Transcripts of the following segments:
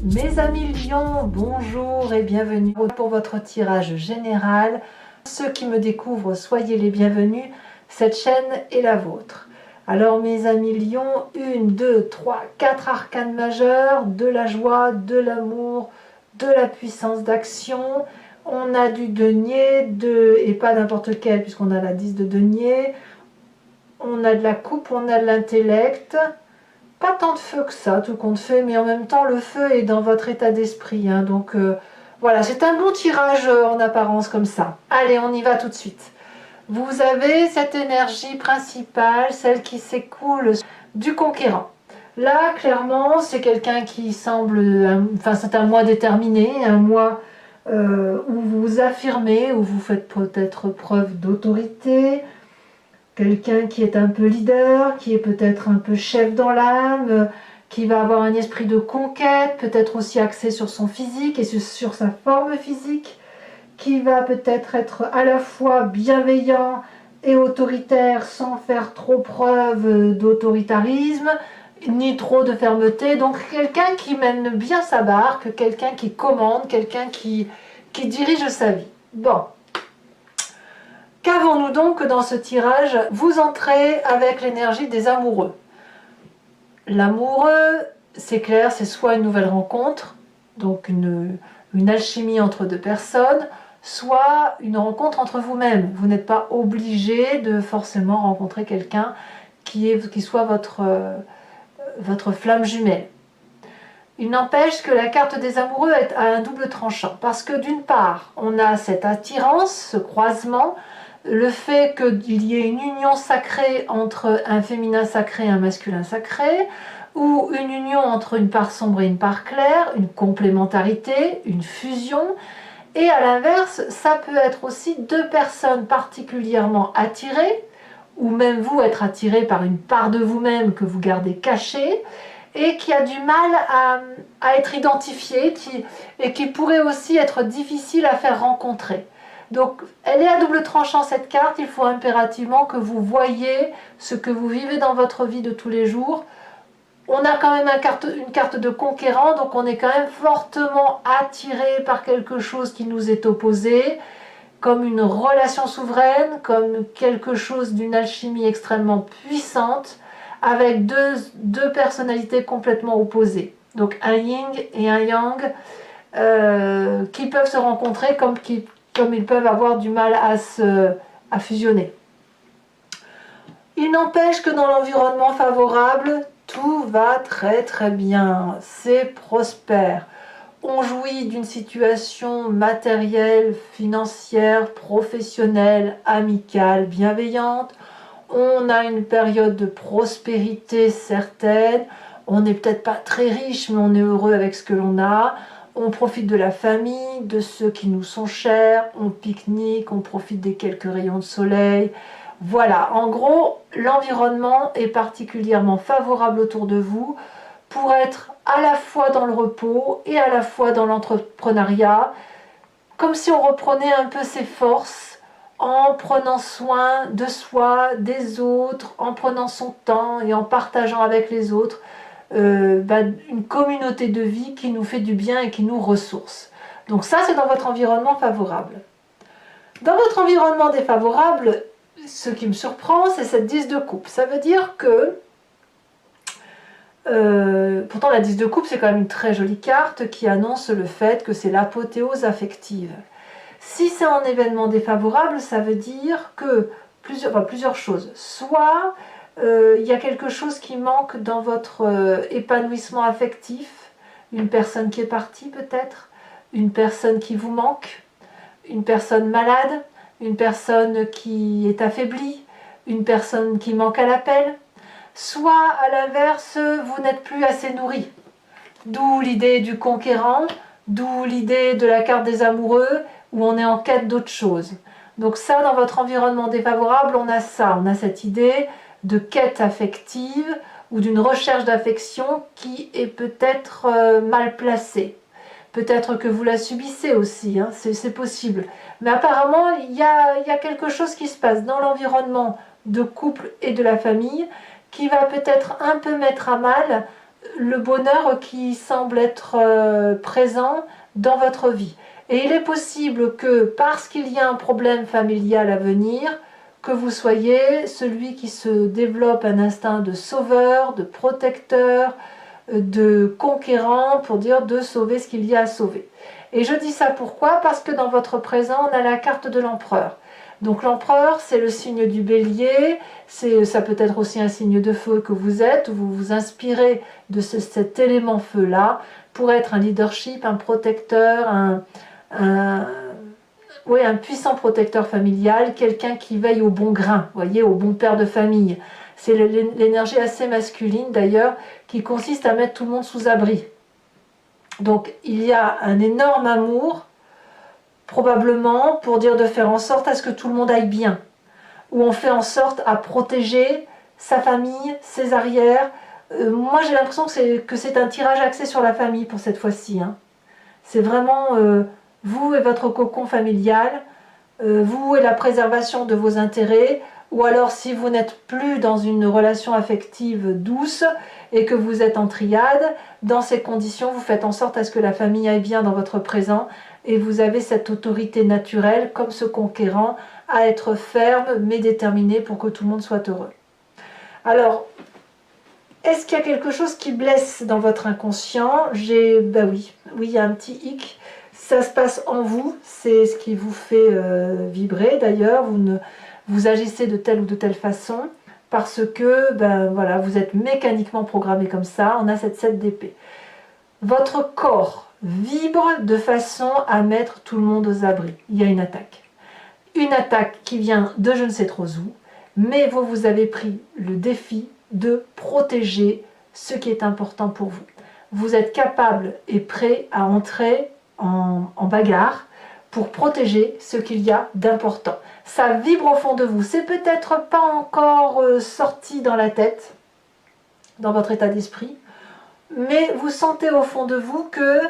Mes amis lions, bonjour et bienvenue pour votre tirage général. Ceux qui me découvrent, soyez les bienvenus, cette chaîne est la vôtre. Alors mes amis lions, 1, 2, 3, 4 arcanes majeurs, de la joie, de l'amour, de la puissance d'action. On a du denier, et pas n'importe quel puisqu'on a la 10 de denier. On a de la coupe, on a de l'intellect. Pas tant de feu que ça, tout compte fait, mais en même temps, le feu est dans votre état d'esprit. Hein, donc voilà, c'est un bon tirage en apparence comme ça. Allez, on y va tout de suite. Vous avez cette énergie principale, celle qui s'écoule du conquérant. Là, clairement, c'est quelqu'un qui semble... Enfin, c'est un mois déterminé, un mois où vous vous affirmez, où vous faites peut-être preuve d'autorité. Quelqu'un qui est un peu leader, qui est peut-être un peu chef dans l'âme, qui va avoir un esprit de conquête, peut-être aussi axé sur son physique et sur sa forme physique, qui va peut-être être à la fois bienveillant et autoritaire sans faire trop preuve d'autoritarisme, ni trop de fermeté. Donc quelqu'un qui mène bien sa barque, quelqu'un qui commande, quelqu'un qui dirige sa vie. Bon. Qu'avons-nous donc dans ce tirage? Vous entrez avec l'énergie des amoureux. L'amoureux, c'est clair, c'est soit une nouvelle rencontre, donc une alchimie entre deux personnes, soit une rencontre entre vous-même. Vous n'êtes pas obligé de forcément rencontrer quelqu'un qui soit votre flamme jumelle. Il n'empêche que la carte des amoureux a un double tranchant, parce que d'une part, on a cette attirance, ce croisement, le fait qu'il y ait une union sacrée entre un féminin sacré et un masculin sacré, ou une union entre une part sombre et une part claire, une complémentarité, une fusion, et à l'inverse, ça peut être aussi deux personnes particulièrement attirées, ou même vous être attiré par une part de vous-même que vous gardez cachée, et qui a du mal à être identifiée, et qui pourrait aussi être difficile à faire rencontrer. Donc, elle est à double tranchant cette carte, il faut impérativement que vous voyez ce que vous vivez dans votre vie de tous les jours. On a quand même une carte de conquérant, donc on est quand même fortement attiré par quelque chose qui nous est opposé, comme une relation souveraine, comme quelque chose d'une alchimie extrêmement puissante, avec deux personnalités complètement opposées. Donc un yin et un yang qui peuvent se rencontrer comme ils peuvent avoir du mal à fusionner. Il n'empêche que dans l'environnement favorable, tout va très très bien, c'est prospère. On jouit d'une situation matérielle, financière, professionnelle, amicale, bienveillante. On a une période de prospérité certaine. On n'est peut-être pas très riche, mais on est heureux avec ce que l'on a. On profite de la famille, de ceux qui nous sont chers. On pique-nique, on profite des quelques rayons de soleil. Voilà, en gros, l'environnement est particulièrement favorable autour de vous pour être à la fois dans le repos et à la fois dans l'entrepreneuriat, comme si on reprenait un peu ses forces en prenant soin de soi, des autres, en prenant son temps et en partageant avec les autres une communauté de vie qui nous fait du bien et qui nous ressource. Donc ça, c'est dans votre environnement favorable. Dans votre environnement défavorable, ce qui me surprend, c'est cette 10 de coupe. Ça veut dire que pourtant la 10 de coupe, c'est quand même une très jolie carte qui annonce le fait que c'est l'apothéose affective. Si c'est un événement défavorable, ça veut dire que plusieurs choses. Soit il y a quelque chose qui manque dans votre épanouissement affectif, une personne qui est partie peut-être, une personne qui vous manque, une personne malade, une personne qui est affaiblie, une personne qui manque à l'appel. Soit à l'inverse, vous n'êtes plus assez nourri. D'où l'idée du conquérant, d'où l'idée de la carte des amoureux, où on est en quête d'autre chose. Donc ça, dans votre environnement défavorable, on a ça, on a cette idée de quête affective ou d'une recherche d'affection qui est peut-être mal placée. Peut-être que vous la subissez aussi, hein, c'est possible. Mais apparemment, il y a quelque chose qui se passe dans l'environnement de couple et de la famille qui va peut-être un peu mettre à mal le bonheur qui semble être présent dans votre vie. Et il est possible que parce qu'il y a un problème familial à venir, que vous soyez celui qui se développe un instinct de sauveur, de protecteur, de conquérant, pour dire de sauver ce qu'il y a à sauver. Et je dis ça pourquoi? Parce que dans votre présent, on a la carte de l'empereur. Donc l'empereur, c'est le signe du bélier, ça peut être aussi un signe de feu que vous êtes, où vous vous inspirez de cet élément feu-là pour être un leadership, un protecteur, oui, un puissant protecteur familial, quelqu'un qui veille au bon grain, voyez, au bon père de famille. C'est l'énergie assez masculine d'ailleurs, qui consiste à mettre tout le monde sous abri. Donc il y a un énorme amour, probablement pour dire de faire en sorte à ce que tout le monde aille bien, où on fait en sorte à protéger sa famille, ses arrières. Moi j'ai l'impression que c'est un tirage axé sur la famille pour cette fois-ci. Hein. C'est vraiment vous et votre cocon familial, vous et la préservation de vos intérêts, ou alors si vous n'êtes plus dans une relation affective douce et que vous êtes en triade, dans ces conditions, vous faites en sorte à ce que la famille aille bien dans votre présent et vous avez cette autorité naturelle, comme ce conquérant, à être ferme mais déterminé pour que tout le monde soit heureux. Alors, est-ce qu'il y a quelque chose qui blesse dans votre inconscient? Ben oui, il y a un petit hic. Ça se passe en vous, c'est ce qui vous fait vibrer d'ailleurs. Vous agissez de telle ou de telle façon parce que voilà, vous êtes mécaniquement programmé comme ça. On a cette 7 d'épée. Votre corps vibre de façon à mettre tout le monde aux abris. Il y a une attaque. Une attaque qui vient de je ne sais trop où, mais vous avez pris le défi de protéger ce qui est important pour vous. Vous êtes capable et prêt à entrer en bagarre pour protéger ce qu'il y a d'important. Ça vibre au fond de vous. C'est peut-être pas encore sorti dans la tête, dans votre état d'esprit, mais vous sentez au fond de vous que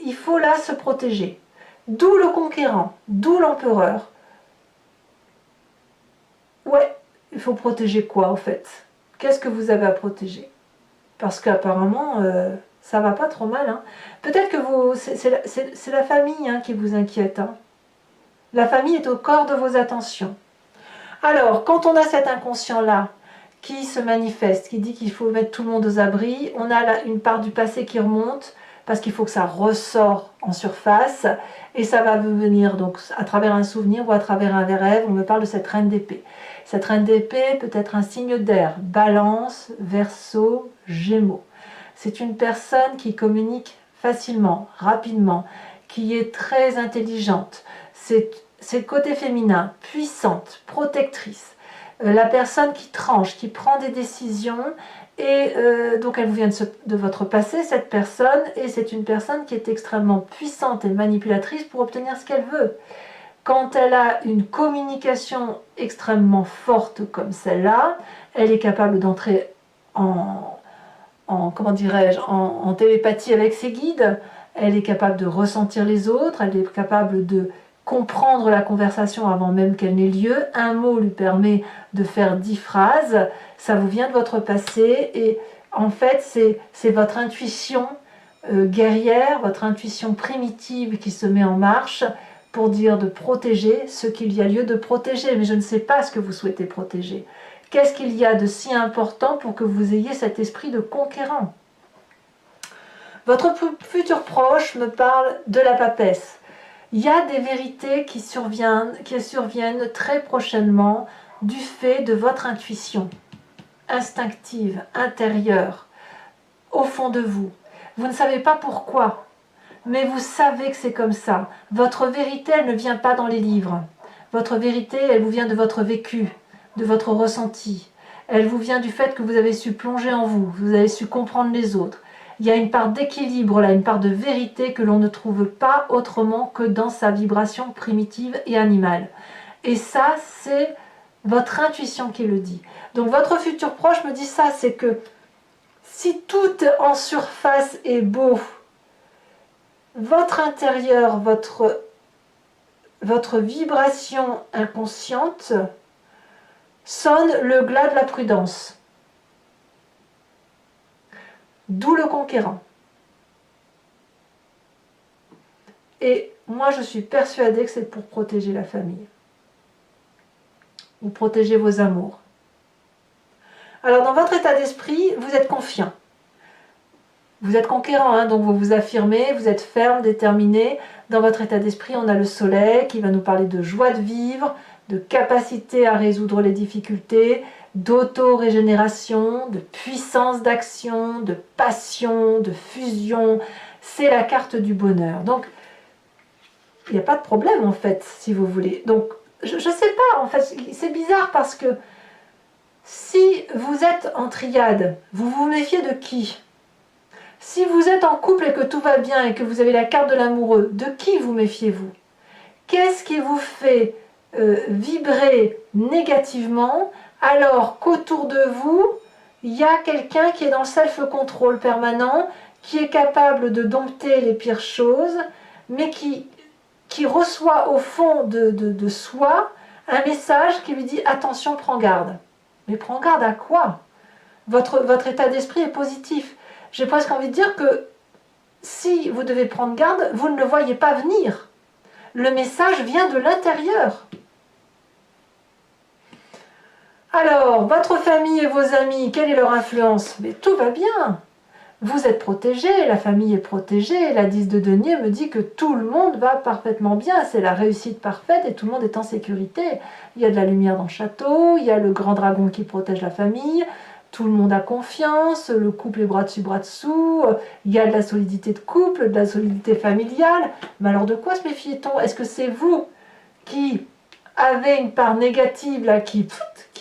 il faut là se protéger. D'où le conquérant, d'où l'empereur. Ouais, il faut protéger quoi en fait? Qu'est-ce que vous avez à protéger? Parce qu'apparemment, ça va pas trop mal. Hein. Peut-être que c'est la famille qui vous inquiète. Hein. La famille est au corps de vos attentions. Alors, quand on a cet inconscient-là qui se manifeste, qui dit qu'il faut mettre tout le monde aux abris, on a là une part du passé qui remonte, parce qu'il faut que ça ressort en surface, et ça va venir donc à travers un souvenir ou à travers un rêve. On me parle de cette reine d'épée. Cette reine d'épée peut être un signe d'air, Balance, Verseau, Gémeaux. C'est une personne qui communique facilement, rapidement, qui est très intelligente. C'est le côté féminin, puissante, protectrice. La personne qui tranche, qui prend des décisions, et donc elle vous vient de votre passé, cette personne, et c'est une personne qui est extrêmement puissante et manipulatrice pour obtenir ce qu'elle veut. Quand elle a une communication extrêmement forte comme celle-là, elle est capable d'entrer comment dirais-je, en télépathie avec ses guides, elle est capable de ressentir les autres, elle est capable de comprendre la conversation avant même qu'elle n'ait lieu. Un mot lui permet de faire 10 phrases, ça vous vient de votre passé, et en fait c'est votre intuition guerrière, votre intuition primitive qui se met en marche pour dire de protéger ce qu'il y a lieu de protéger, mais je ne sais pas ce que vous souhaitez protéger. Qu'est-ce qu'il y a de si important pour que vous ayez cet esprit de conquérant? Votre futur proche me parle de la papesse. Il y a des vérités qui surviennent très prochainement du fait de votre intuition instinctive, intérieure, au fond de vous. Vous ne savez pas pourquoi, mais vous savez que c'est comme ça. Votre vérité, elle ne vient pas dans les livres. Votre vérité, elle vous vient de votre vécu, de votre ressenti. Elle vous vient du fait que vous avez su plonger en vous, vous avez su comprendre les autres. Il y a une part d'équilibre là, une part de vérité que l'on ne trouve pas autrement que dans sa vibration primitive et animale. Et ça, c'est votre intuition qui le dit. Donc votre futur proche me dit ça, c'est que si tout en surface est beau, votre intérieur, votre vibration inconsciente sonne le glas de la prudence. D'où le conquérant. Et moi, je suis persuadée que c'est pour protéger la famille. Ou protéger vos amours. Alors, dans votre état d'esprit, vous êtes confiant. Vous êtes conquérant, hein, donc vous vous affirmez, vous êtes ferme, déterminé. Dans votre état d'esprit, on a le soleil qui va nous parler de joie de vivre, de capacité à résoudre les difficultés, d'auto-régénération, de puissance d'action, de passion, de fusion. C'est la carte du bonheur. Donc, il n'y a pas de problème en fait, si vous voulez. Donc, je ne sais pas, en fait, c'est bizarre parce que si vous êtes en triade, vous vous méfiez de qui? Si vous êtes en couple et que tout va bien et que vous avez la carte de l'amoureux, de qui vous méfiez-vous? Qu'est-ce qui vous fait vibrer négativement alors qu'autour de vous, il y a quelqu'un qui est dans le self-control permanent, qui est capable de dompter les pires choses, mais qui reçoit au fond de soi un message qui lui dit « Attention, prends garde ». Mais prends garde à quoi? Votre état d'esprit est positif. J'ai presque envie de dire que si vous devez prendre garde, vous ne le voyez pas venir. Le message vient de l'intérieur. Alors, votre famille et vos amis, quelle est leur influence? Mais tout va bien. Vous êtes protégé, la famille est protégée. La 10 de denier me dit que tout le monde va parfaitement bien. C'est la réussite parfaite et tout le monde est en sécurité. Il y a de la lumière dans le château, il y a le grand dragon qui protège la famille. Tout le monde a confiance, le couple est bras dessus, bras dessous, il y a de la solidité de couple, de la solidité familiale. Mais alors de quoi se méfie-t-on? Est-ce que c'est vous qui avez une part négative là, qui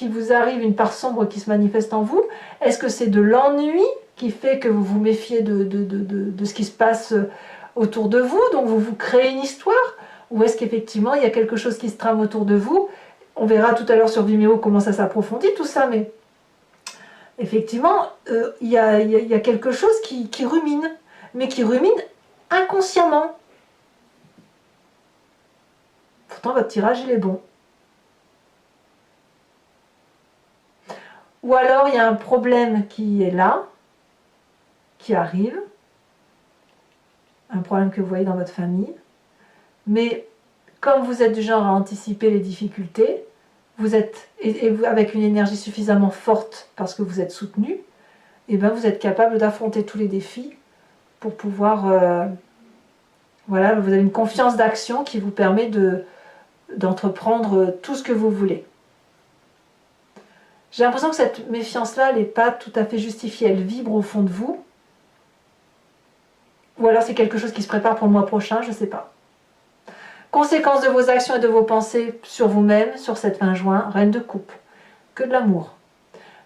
vous arrive, une part sombre qui se manifeste en vous? Est-ce que c'est de l'ennui qui fait que vous vous méfiez de ce qui se passe autour de vous, donc vous vous créez une histoire? Ou est-ce qu'effectivement il y a quelque chose qui se trame autour de vous? On verra tout à l'heure sur Vimeo comment ça s'approfondit tout ça, mais effectivement, il y a quelque chose qui rumine, mais qui rumine inconsciemment. Pourtant, votre tirage, il est bon. Ou alors, il y a un problème qui est là, qui arrive, un problème que vous voyez dans votre famille, mais comme vous êtes du genre à anticiper les difficultés, vous êtes, avec une énergie suffisamment forte parce que vous êtes soutenu, et ben vous êtes capable d'affronter tous les défis pour pouvoir... voilà, vous avez une confiance d'action qui vous permet d'entreprendre tout ce que vous voulez. J'ai l'impression que cette méfiance-là, elle n'est pas tout à fait justifiée, elle vibre au fond de vous. Ou alors c'est quelque chose qui se prépare pour le mois prochain, je ne sais pas. Conséquences de vos actions et de vos pensées sur vous-même, sur cette fin juin, reine de coupe. Que de l'amour.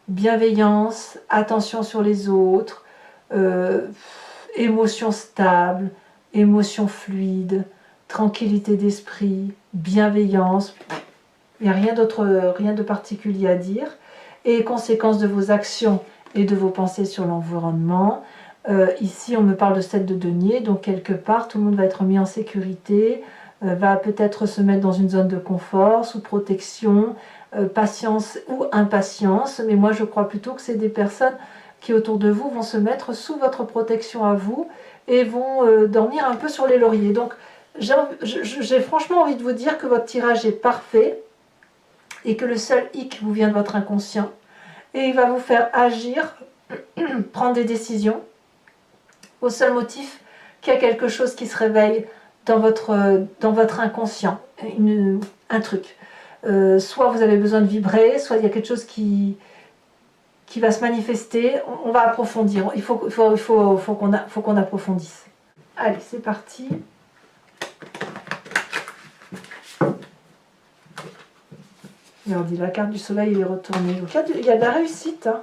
Bienveillance, attention sur les autres, émotion stable, émotion fluide, tranquillité d'esprit, bienveillance. Il n'y a rien d'autre, rien de particulier à dire. Et conséquences de vos actions et de vos pensées sur l'environnement. Ici, on me parle de 7 de denier, donc quelque part, tout le monde va être mis en sécurité, va peut-être se mettre dans une zone de confort, sous protection, patience ou impatience. Mais moi, je crois plutôt que c'est des personnes qui, autour de vous, vont se mettre sous votre protection à vous et vont dormir un peu sur les lauriers. Donc, j'ai franchement envie de vous dire que votre tirage est parfait et que le seul hic vous vient de votre inconscient et il va vous faire agir, prendre des décisions au seul motif qu'il y a quelque chose qui se réveille dans votre inconscient, un truc. Soit vous avez besoin de vibrer, soit il y a quelque chose qui va se manifester. On va approfondir, il faut qu'on approfondisse. Allez, c'est parti. Et on dit la carte du soleil est retournée. Donc il y a de la réussite. Hein.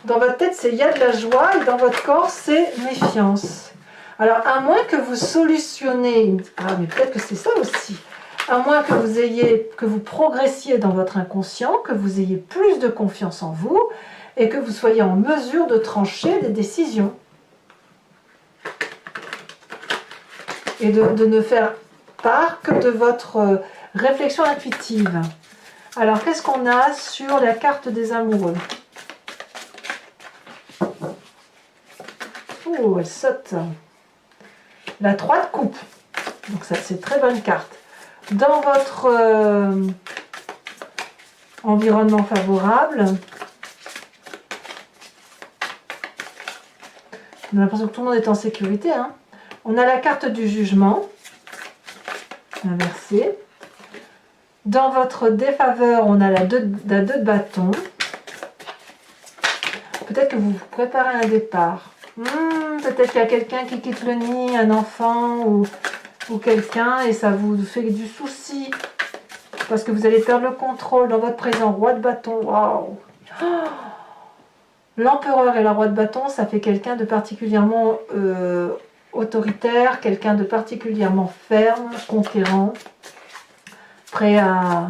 Dans votre tête, c'est il y a de la joie et dans votre corps, c'est méfiance. Alors, à moins que vous solutionnez... Ah, mais peut-être que c'est ça aussi. À moins que vous progressiez dans votre inconscient, que vous ayez plus de confiance en vous et que vous soyez en mesure de trancher des décisions. Et de ne faire part que de votre réflexion intuitive. Alors, qu'est-ce qu'on a sur la carte des amoureux ? Ouh, elle saute. La 3 de coupe. Donc ça, c'est une très bonne carte. Dans votre environnement favorable, on a l'impression que tout le monde est en sécurité. Hein. On a la carte du jugement, inversée. Dans votre défaveur, on a la 2 de bâton. Peut-être que vous vous préparez un départ. Peut-être qu'il y a quelqu'un qui quitte le nid, un enfant ou quelqu'un, et ça vous fait du souci. Parce que vous allez perdre le contrôle dans votre présent. Roi de bâton, waouh! L'empereur et la roi de bâton, ça fait quelqu'un de particulièrement autoritaire, quelqu'un de particulièrement ferme, conquérant, prêt à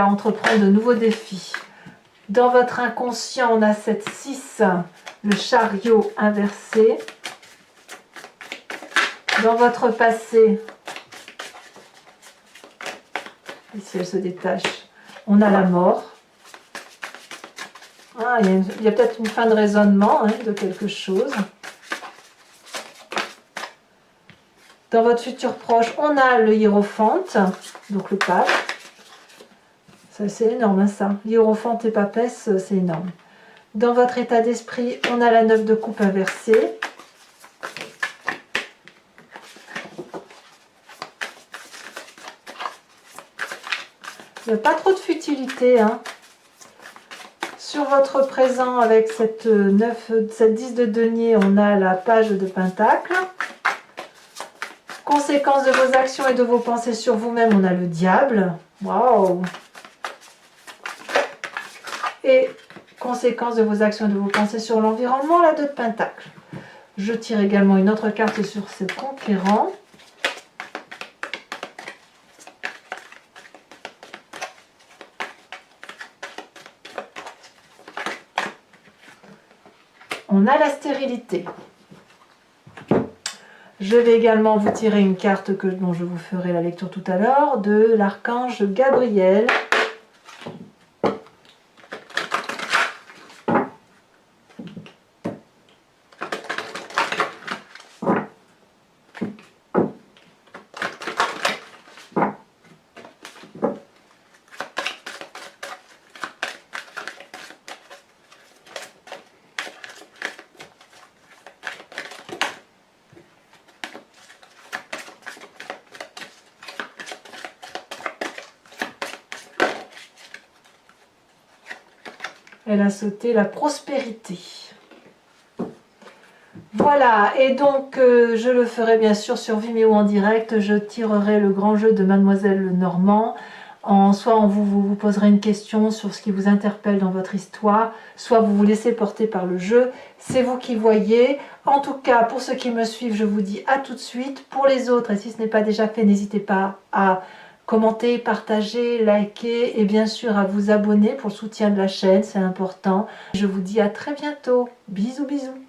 entreprendre de nouveaux défis. Dans votre inconscient, on a cette 6, le chariot inversé. Dans votre passé, ici elle se détache, on a la mort. Ah, il y a peut-être une fin de raisonnement hein, de quelque chose. Dans votre futur proche, on a le hiérophante, donc le pape. Ça, c'est énorme, hein, ça. Hiérophante et papesse, c'est énorme. Dans votre état d'esprit, on a la 9 de coupe inversée. Il n'y a pas trop de futilité. Hein. Sur votre présent, avec cette 10 de denier, on a la page de pentacle. Conséquences de vos actions et de vos pensées sur vous-même, on a le diable. Waouh! Et conséquences de vos actions et de vos pensées sur l'environnement, la 2 de pentacle. Je tire également une autre carte sur ce conquérant. On a la stérilité. Je vais également vous tirer une carte dont je vous ferai la lecture tout à l'heure, de l'archange Gabriel. Elle a sauté la prospérité. Voilà, et donc je le ferai bien sûr sur Vimeo en direct. Je tirerai le grand jeu de Mademoiselle Normand. Soit on vous poserez une question sur ce qui vous interpelle dans votre histoire, soit vous vous laissez porter par le jeu. C'est vous qui voyez. En tout cas, pour ceux qui me suivent, je vous dis à tout de suite. Pour les autres, et si ce n'est pas déjà fait, n'hésitez pas à commenter, partager, liker et bien sûr à vous abonner pour le soutien de la chaîne, c'est important. Je vous dis à très bientôt. Bisous, bisous.